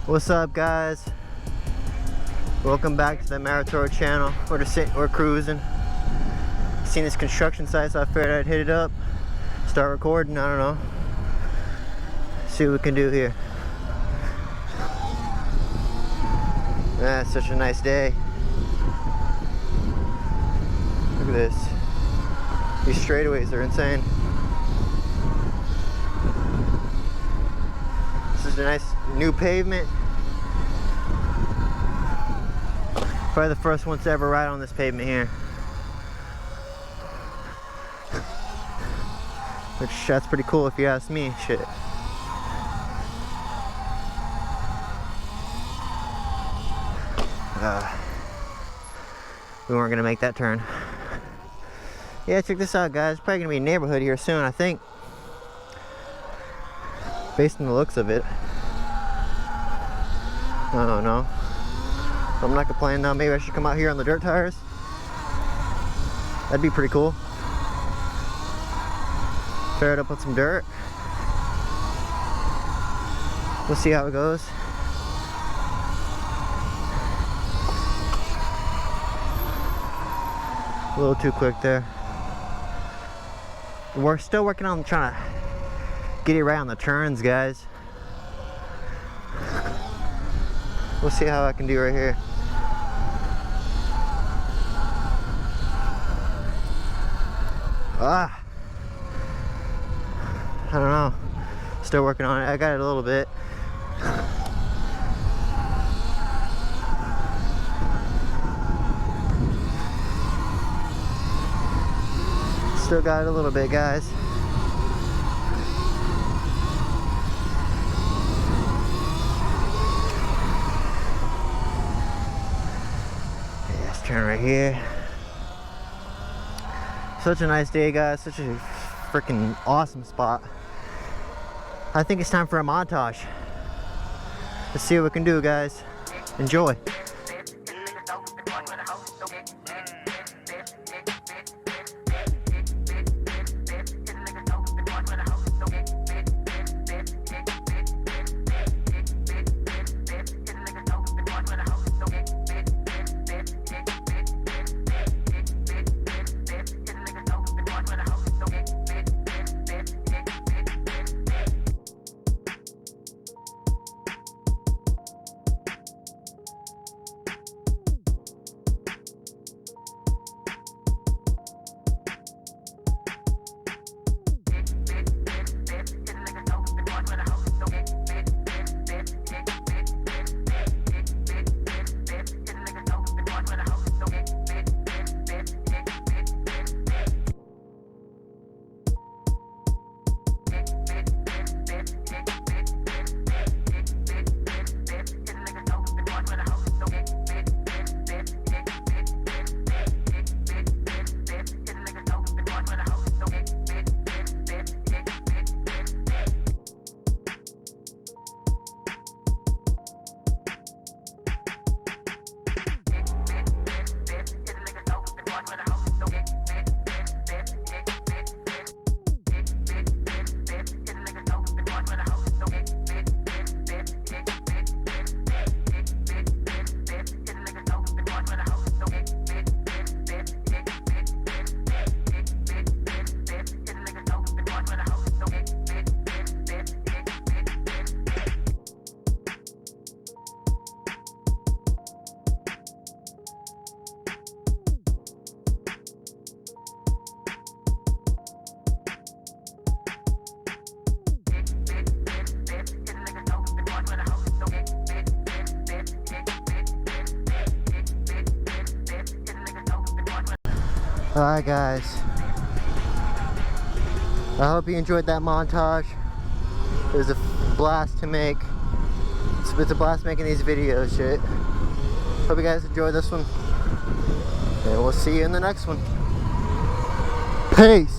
What's up, guys? Welcome back to the Meritor channel. We're cruising. Seen this construction site, so I figured I'd hit it up, start recording. I don't know, see what we can do here. It's such a nice day. Look at this. These straightaways are insane. This is a nice new pavement. Probably the first ones to ever ride on this pavement here. Which, that's pretty cool if you ask me. Shit. We weren't gonna make that turn. Yeah, check this out, guys. Probably gonna be a neighborhood here soon, I think. Based on the looks of it. I don't know. I'm not complaining now. Maybe I should come out here on the dirt tires. That'd be pretty cool. Fair it up with some dirt. We'll see how it goes. A little too quick there. We're still working on trying to get it right on the turns, guys. We'll see how I can do right here. I don't know. Still working on it. I got it a little bit. Still got it a little bit, guys. Yeah, let's turn right here. Such a nice day, guys. Such a freaking awesome spot. I think it's time for a montage. Let's see what we can do, guys. Enjoy. Alright, guys, I hope you enjoyed that montage. It was a blast to make. It's a blast making these videos, shit. Hope you guys enjoyed this one, and we'll see you in the next one. Peace.